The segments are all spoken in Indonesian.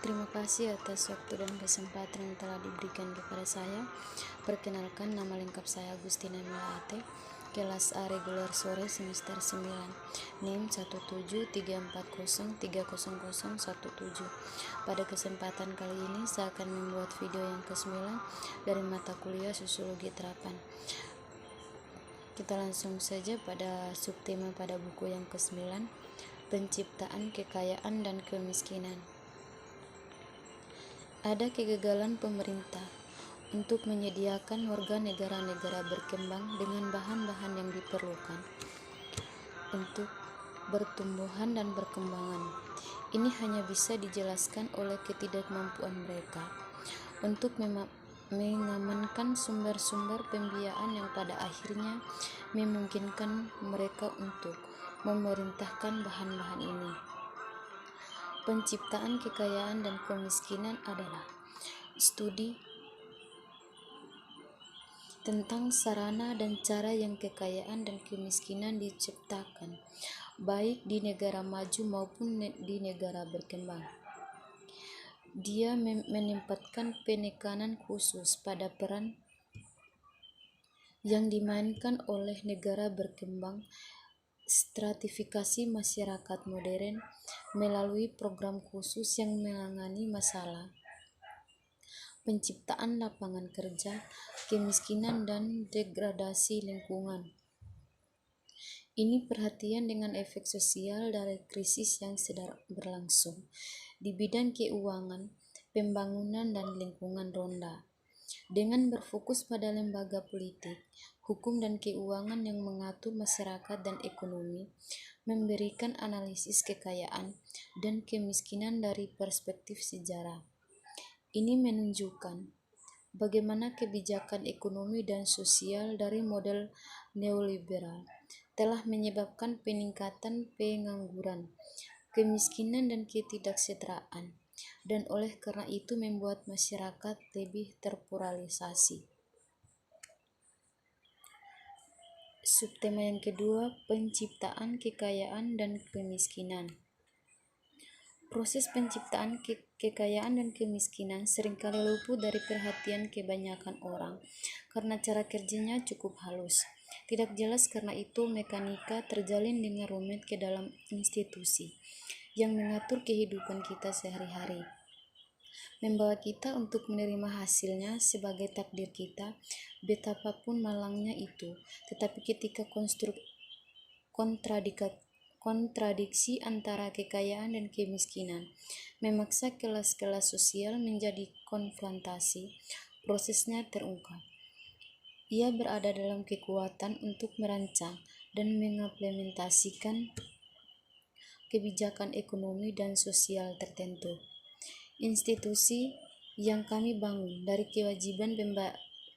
Terima kasih atas waktu dan kesempatan yang telah diberikan kepada saya. Perkenalkan, nama lengkap saya Agustina Melaate, kelas A reguler sore semester 9, NIM 17340300017. Pada kesempatan kali ini saya akan membuat video yang ke-9 dari mata kuliah Sosiologi Terapan. Kita langsung saja pada subtema pada buku yang ke-9, penciptaan kekayaan dan kemiskinan. Ada kegagalan pemerintah untuk menyediakan warga negara-negara berkembang dengan bahan-bahan yang diperlukan untuk pertumbuhan dan perkembangan. Ini hanya bisa dijelaskan oleh ketidakmampuan mereka untuk mengamankan sumber-sumber pembiayaan yang pada akhirnya memungkinkan mereka untuk memerintahkan bahan-bahan ini. Penciptaan kekayaan dan kemiskinan adalah studi tentang sarana dan cara yang kekayaan dan kemiskinan diciptakan, baik di negara maju maupun di negara berkembang. Dia menempatkan penekanan khusus pada peran yang dimainkan oleh negara berkembang, stratifikasi masyarakat modern melalui program khusus yang menangani masalah penciptaan lapangan kerja, kemiskinan, dan degradasi lingkungan. Ini perhatian dengan efek sosial dari krisis yang sedang berlangsung di bidang keuangan, pembangunan, dan lingkungan ronda. Dengan berfokus pada lembaga politik, hukum, dan keuangan yang mengatur masyarakat dan ekonomi, memberikan analisis kekayaan dan kemiskinan dari perspektif sejarah. Ini menunjukkan bagaimana kebijakan ekonomi dan sosial dari model neoliberal telah menyebabkan peningkatan pengangguran, kemiskinan, dan ketidaksetaraan, dan oleh karena itu membuat masyarakat lebih terpolarisasi. Subtema yang kedua, penciptaan kekayaan dan kemiskinan. Proses penciptaan kekayaan dan kemiskinan seringkali luput dari perhatian kebanyakan orang karena cara kerjanya cukup halus. Tidak jelas karena itu mekanika terjalin dengan rumit ke dalam institusi yang mengatur kehidupan kita sehari-hari, membawa kita untuk menerima hasilnya sebagai takdir kita, betapapun malangnya itu. Tetapi ketika kontradiksi antara kekayaan dan kemiskinan memaksa kelas-kelas sosial menjadi konfrontasi, prosesnya terungkap. Ia berada dalam kekuatan untuk merancang dan mengimplementasikan kebijakan ekonomi dan sosial tertentu. Institusi yang kami bangun dari kewajiban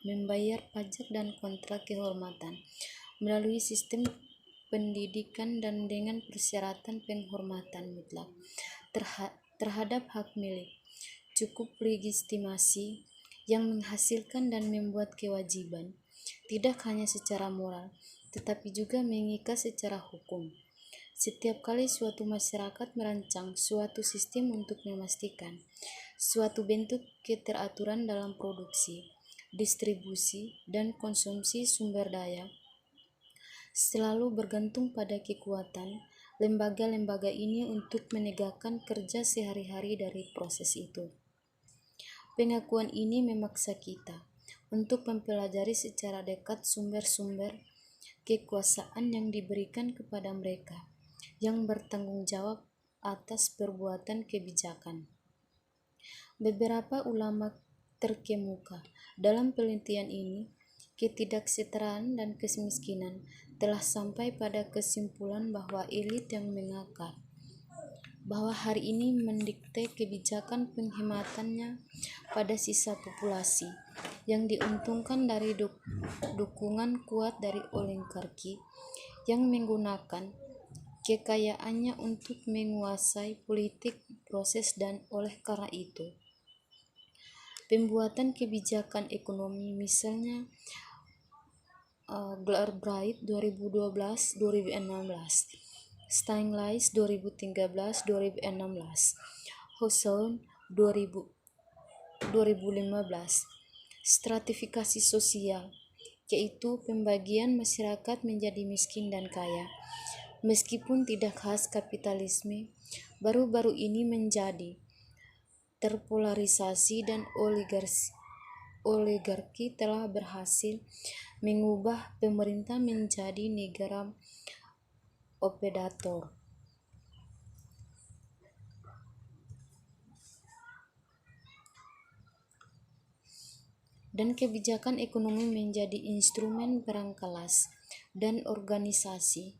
membayar pajak dan kontrak kehormatan melalui sistem pendidikan dan dengan persyaratan penghormatan mutlak terhadap hak milik, cukup legitimasi yang menghasilkan dan membuat kewajiban, tidak hanya secara moral, tetapi juga mengikat secara hukum. Setiap kali suatu masyarakat merancang suatu sistem untuk memastikan suatu bentuk keteraturan dalam produksi, distribusi, dan konsumsi sumber daya, selalu bergantung pada kekuatan lembaga-lembaga ini untuk menegakkan kerja sehari-hari dari proses itu. Pengakuan ini memaksa kita untuk mempelajari secara dekat sumber-sumber kekuasaan yang diberikan kepada mereka yang bertanggung jawab atas perbuatan kebijakan. Beberapa ulama terkemuka dalam penelitian ini, ketidaksetaraan dan kemiskinan telah sampai pada kesimpulan bahwa elit yang mengakar bahwa hari ini mendikte kebijakan penghematannya pada sisa populasi yang diuntungkan dari dukungan kuat dari oligarki yang menggunakan kekayaannya untuk menguasai politik proses, dan oleh karena itu pembuatan kebijakan ekonomi misalnya Galbraith 2012-2016, Steinleis 2013-2016, Hawthorne 2015. Stratifikasi sosial, yaitu pembagian masyarakat menjadi miskin dan kaya. Meskipun tidak khas kapitalisme, baru-baru ini menjadi terpolarisasi dan oligarki telah berhasil mengubah pemerintah menjadi negara operator. Dan kebijakan ekonomi menjadi instrumen perang kelas dan organisasi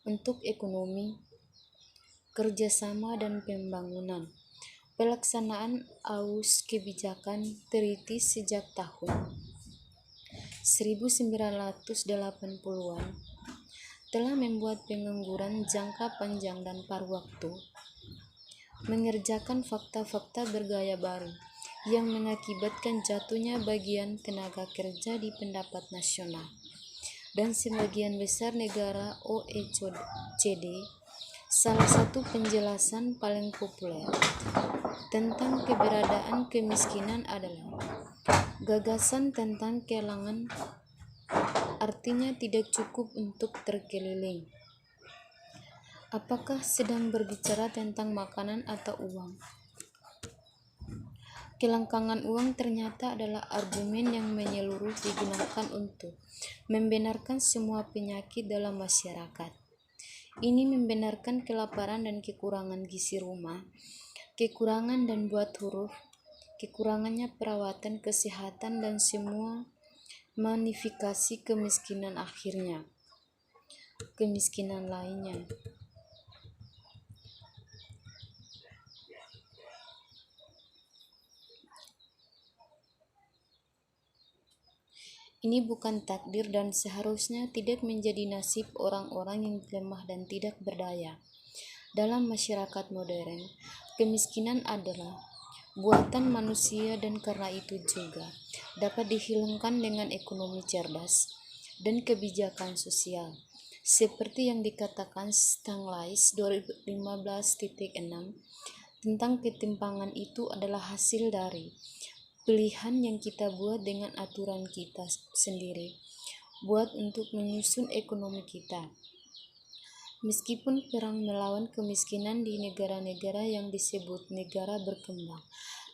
untuk ekonomi, kerjasama, dan pembangunan. Pelaksanaan AUS kebijakan teritis sejak tahun 1980-an telah membuat pengangguran jangka panjang dan paruh waktu, mengerjakan fakta-fakta bergaya baru yang mengakibatkan jatuhnya bagian tenaga kerja di pendapat nasional, dan sebagian besar negara OECD. Salah satu penjelasan paling populer tentang keberadaan kemiskinan adalah gagasan tentang kehilangan, artinya tidak cukup untuk terkeliling. Apakah sedang berbicara tentang makanan atau uang? Kelangkaan uang ternyata adalah argumen yang menyeluruh digunakan untuk membenarkan semua penyakit dalam masyarakat. Ini membenarkan kelaparan dan kekurangan gizi rumah, kekurangan dan buat huruf, kekurangannya perawatan kesehatan, dan semua magnifikasi kemiskinan akhirnya, kemiskinan lainnya. Ini bukan takdir dan seharusnya tidak menjadi nasib orang-orang yang lemah dan tidak berdaya. Dalam masyarakat modern, kemiskinan adalah buatan manusia dan karena itu juga dapat dihilangkan dengan ekonomi cerdas dan kebijakan sosial. Seperti yang dikatakan Stanglais 2015.6 tentang ketimpangan itu adalah hasil dari pilihan yang kita buat dengan aturan kita sendiri, buat untuk menyusun ekonomi kita. Meskipun perang melawan kemiskinan di negara-negara yang disebut negara berkembang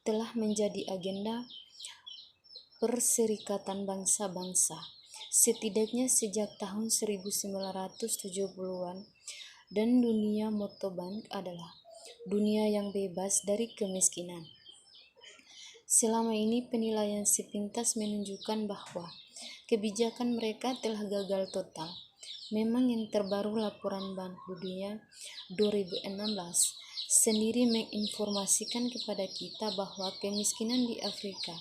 telah menjadi agenda Perserikatan Bangsa-Bangsa, setidaknya sejak tahun 1970-an, dan dunia motto bank adalah dunia yang bebas dari kemiskinan. Selama ini penilaian sepintas menunjukkan bahwa kebijakan mereka telah gagal total. Memang yang terbaru laporan Bank Dunia 2016 sendiri menginformasikan kepada kita bahwa kemiskinan di Afrika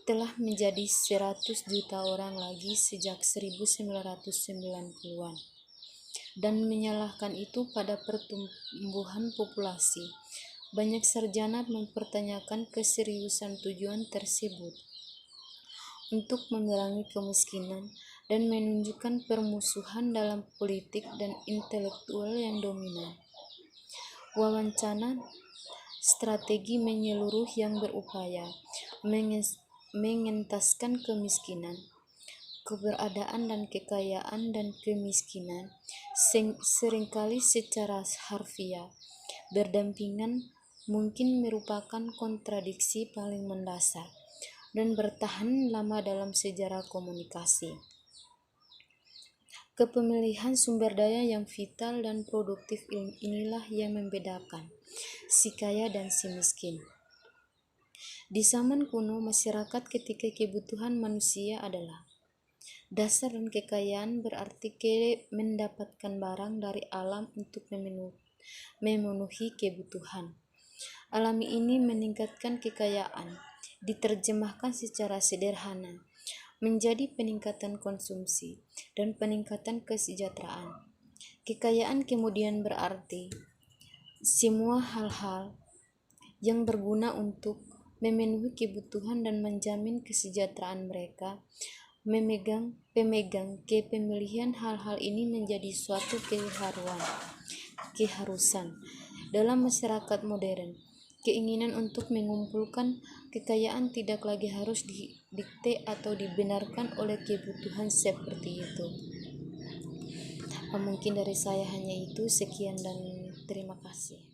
telah menjadi 100 juta orang lagi sejak 1990-an, dan menyalahkan itu pada pertumbuhan populasi. Banyak sarjana mempertanyakan keseriusan tujuan tersebut untuk memerangi kemiskinan dan menunjukkan permusuhan dalam politik dan intelektual yang dominan. Wawancara strategi menyeluruh yang berupaya mengentaskan kemiskinan, keberadaan dan kekayaan, dan kemiskinan seringkali secara harfiah berdampingan mungkin merupakan kontradiksi paling mendasar dan bertahan lama dalam sejarah komunikasi. Kepemilihan sumber daya yang vital dan produktif inilah yang membedakan si kaya dan si miskin. Di zaman kuno, masyarakat ketika kebutuhan manusia adalah dasar dan kekayaan berarti mendapatkan barang dari alam untuk memenuhi kebutuhan alami ini. Meningkatkan kekayaan diterjemahkan secara sederhana menjadi peningkatan konsumsi dan peningkatan kesejahteraan. Kekayaan kemudian berarti semua hal-hal yang berguna untuk memenuhi kebutuhan dan menjamin kesejahteraan mereka. Pemegang kepemilikan hal-hal ini menjadi suatu keharusan dalam masyarakat modern. Keinginan untuk mengumpulkan kekayaan tidak lagi harus didikte atau dibenarkan oleh kebutuhan seperti itu. Mungkin dari saya hanya itu. Sekian dan terima kasih.